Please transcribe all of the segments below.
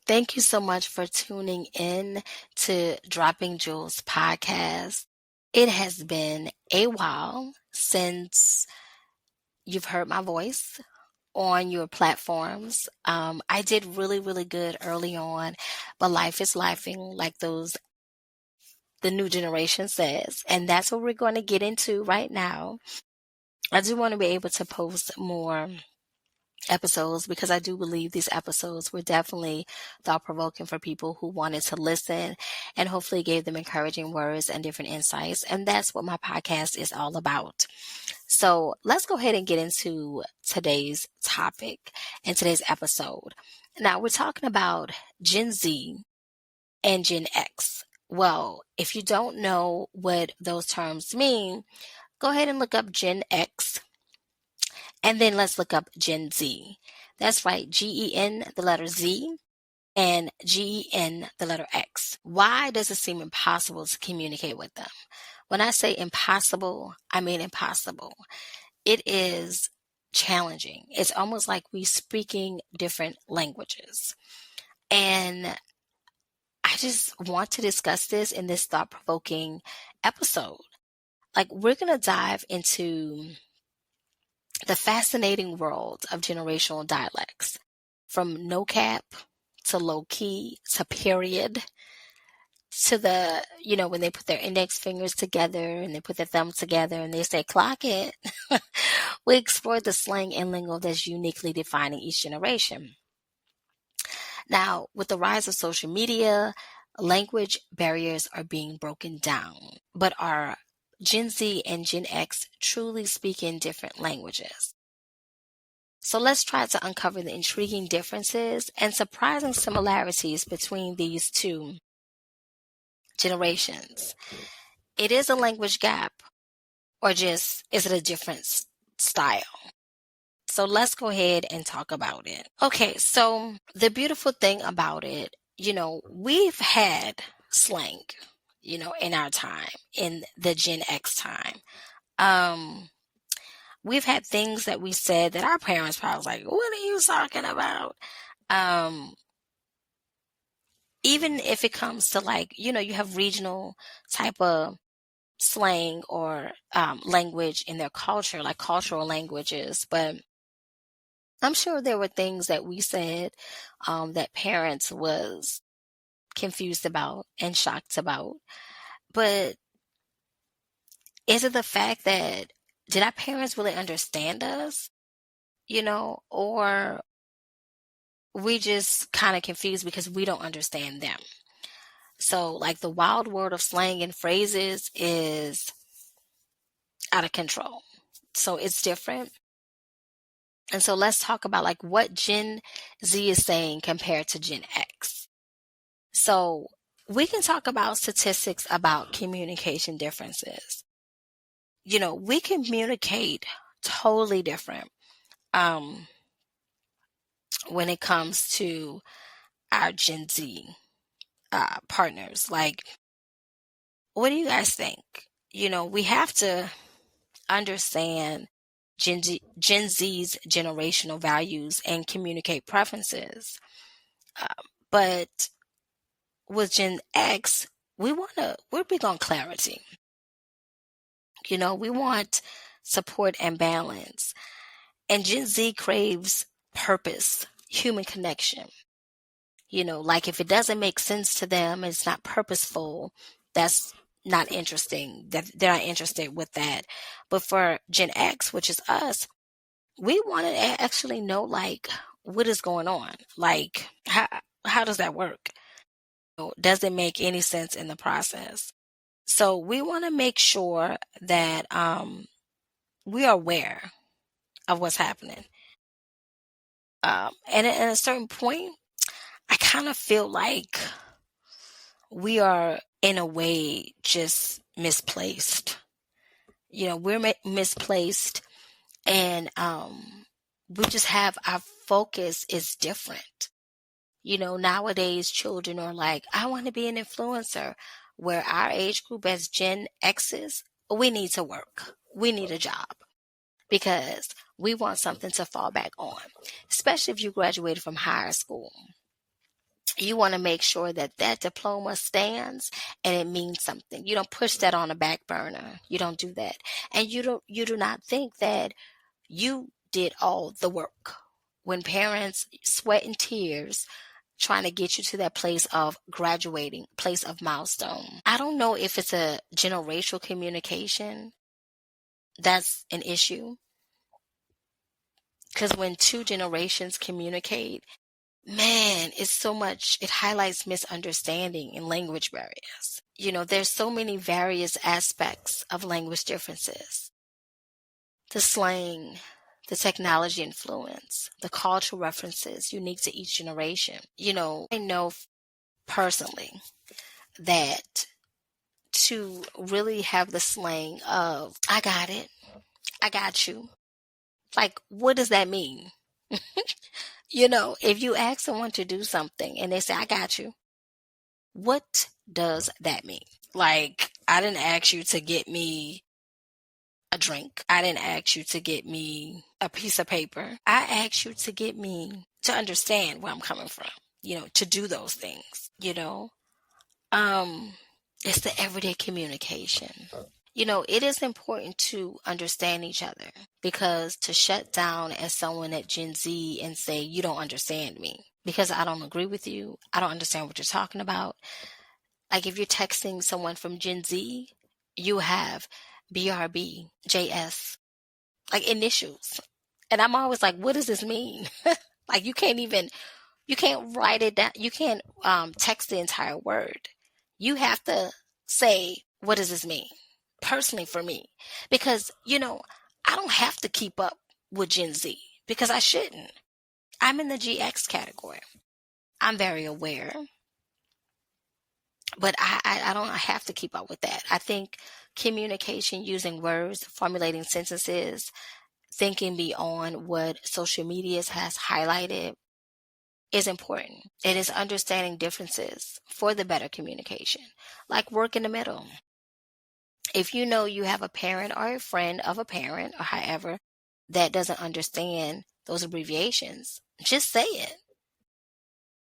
Thank you so much for tuning in to Dropping Jewels podcast. It has been a while since you've heard my voice on your platforms. I did really, really good early on, but life is lifing like the new generation says. And that's what we're going to get into right now. I do want to be able to post more episodes because I do believe these episodes were definitely thought provoking for people who wanted to listen and hopefully gave them encouraging words and different insights. And that's what my podcast is all about. So let's go ahead and get into today's topic and today's episode. Now we're talking about Gen Z and Gen X. Well, if you don't know what those terms mean, go ahead and look up Gen X and then let's look up Gen Z. That's right, GEN, the letter Z, and GEN, the letter X. Why does it seem impossible to communicate with them? When I say impossible, I mean impossible. It is challenging. It's almost like we speaking different languages. And I just want to discuss this in this thought-provoking episode. Like we're going to dive into the fascinating world of generational dialects, from no cap to low key to period to when they put their index fingers together and they put their thumbs together and they say, clock it. We explore the slang and lingo that's uniquely defining each generation. Now, with the rise of social media, language barriers are being broken down, but are Gen Z and Gen X truly speaking different languages? So let's try to uncover the intriguing differences and surprising similarities between these two generations. It is a language gap, or just is it a different style? So let's go ahead and talk about it. Okay, so the beautiful thing about it, we've had slang, in our time, in the Gen X time. We've had things that we said that our parents probably was like, what are you talking about? Even if it comes to you have regional type of slang or language in their culture, like cultural languages. But I'm sure there were things that we said that parents was confused about and shocked about. But is it the fact that did our parents really understand us, or we just kind of confused because we don't understand them? So like the wild world of slang and phrases is out of control. So it's different. And so let's talk about like what Gen Z is saying compared to Gen X. So we can talk about statistics about communication differences. We communicate totally different when it comes to our Gen Z partners. Like, what do you guys think? We have to understand Gen Z's generational values and communicate preferences. But with Gen X, we're big on clarity. We want support and balance. And Gen Z craves purpose, human connection. Like if it doesn't make sense to them, it's not purposeful, that's not interesting. That they're not interested with that. But for Gen X, which is us, we want to actually know like what is going on. Like how does that work? Does it make any sense in the process? So we want to make sure that we are aware of what's happening. And at a certain point, I kind of feel like we are in a way just misplaced. We're misplaced, and we just have our focus is different. Nowadays children are like, I want to be an influencer, where our age group as Gen X's, we need to work. We need a job because we want something to fall back on, especially if you graduated from higher school. You want to make sure that that diploma stands and it means something. You don't push that on a back burner. You don't do that. And you do not think that you did all the work. When parents sweat and tears trying to get you to that place of graduating, place of milestone. I don't know if it's a generational communication that's an issue. Because when two generations communicate, man, it's so much, it highlights misunderstanding and language barriers. There's so many various aspects of language differences. The slang, the technology influence, the cultural references unique to each generation. I know personally that to really have the slang of, I got it, I got you. Like, what does that mean? If you ask someone to do something and they say, I got you, what does that mean? Like, I didn't ask you to get me a drink. I didn't ask you to get me a piece of paper. I asked you to get me to understand where I'm coming from, to do those things, it's the everyday communication. It is important to understand each other, because to shut down as someone at Gen Z and say, you don't understand me because I don't agree with you, I don't understand what you're talking about. Like, if you're texting someone from Gen Z, you have BRB, JS, like initials. And I'm always like, what does this mean? Like, you can't write it down. You can't text the entire word. You have to say, what does this mean? Personally for me, because, I don't have to keep up with Gen Z because I shouldn't. I'm in the GX category. I'm very aware, but I don't have to keep up with that. I think communication using words, formulating sentences, thinking beyond what social media has highlighted is important. It is understanding differences for the better communication, like work in the middle. If you know you have a parent or a friend of a parent or however that doesn't understand those abbreviations, just say it.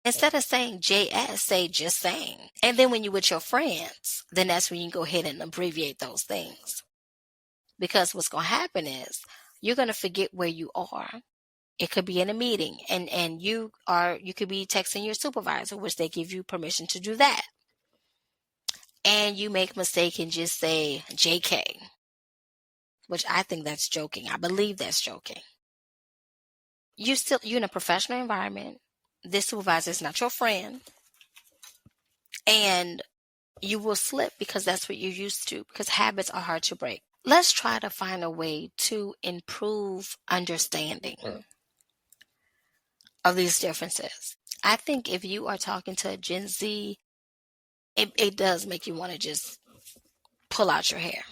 Instead of saying JS, say just saying. And then when you're with your friends, then that's when you go ahead and abbreviate those things. Because what's going to happen is you're going to forget where you are. It could be in a meeting and you could be texting your supervisor, which they give you permission to do that. And you make a mistake and just say JK, which I think that's joking. I believe that's joking. You're in a professional environment. This supervisor is not your friend. And you will slip because that's what you're used to, because habits are hard to break. Let's try to find a way to improve understanding of these differences. I think if you are talking to a Gen Z, it does make you want to just pull out your hair,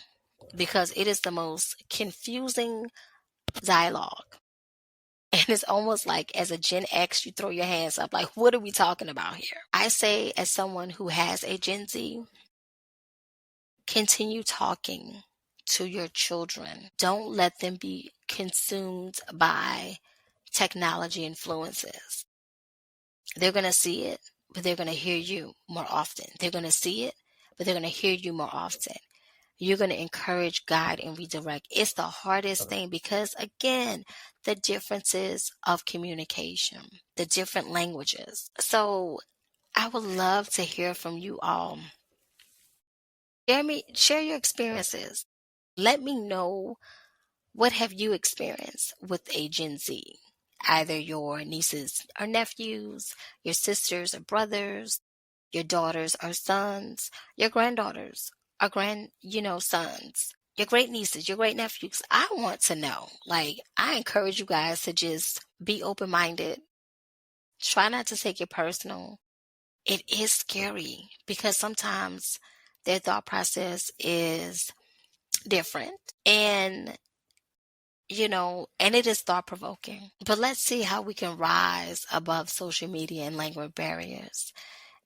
because it is the most confusing dialogue. And it's almost like, as a Gen X, you throw your hands up like, what are we talking about here? I say, as someone who has a Gen Z, continue talking to your children. Don't let them be consumed by technology influences. They're going to see it, but they're going to hear you more often. They're going to see it, but they're going to hear you more often. You're going to encourage, guide, and redirect. It's the hardest thing because, again, the differences of communication, the different languages. So I would love to hear from you all. Share your experiences. Let me know, what have you experienced with a Gen Z? Either your nieces or nephews, your sisters or brothers, your daughters or sons, your granddaughters or sons, your great nieces, your great nephews. I want to know. Like, I encourage you guys to just be open-minded. Try not to take it personal. It is scary because sometimes their thought process is different, and and it is thought provoking. But let's see how we can rise above social media and language barriers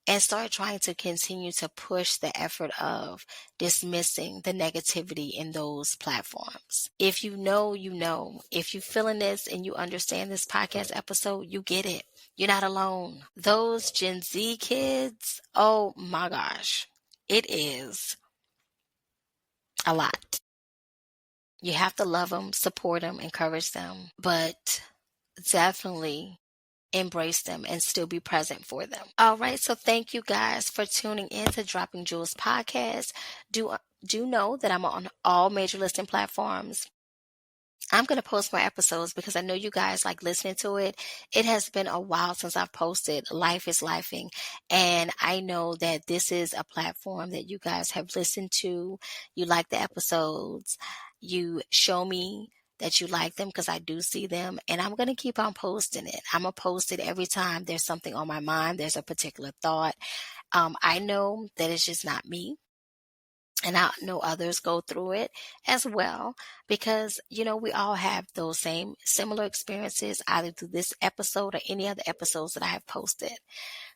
and start trying to continue to push the effort of dismissing the negativity in those platforms. If you know, you know. If you're feeling this and you understand this podcast episode, you get it. You're not alone. Those Gen Z kids, oh my gosh, it is a lot. You have to love them, support them, encourage them, but definitely embrace them and still be present for them. All right, so thank you guys for tuning in to Dropping Jewels podcast. Do know that I'm on all major listening platforms. I'm going to post more episodes because I know you guys like listening to it. It has been a while since I've posted Life is Lifing, and I know that this is a platform that you guys have listened to. You like the episodes. You show me that you like them because I do see them, and I'm going to keep on posting it. I'm going to post it every time there's something on my mind, there's a particular thought. I know that it's just not me. And I know others go through it as well because, we all have those same similar experiences either through this episode or any other episodes that I have posted.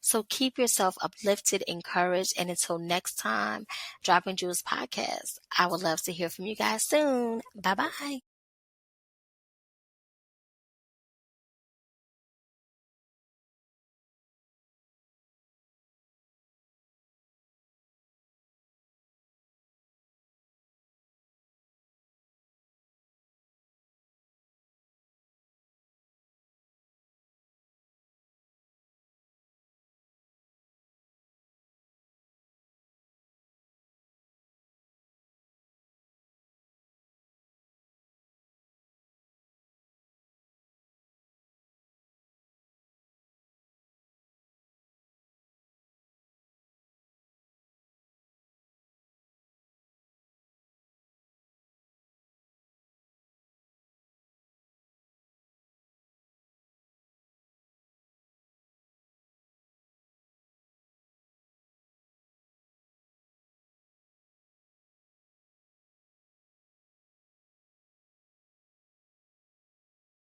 So keep yourself uplifted, encouraged, and until next time, Dropping Jewels podcast. I would love to hear from you guys soon. Bye bye.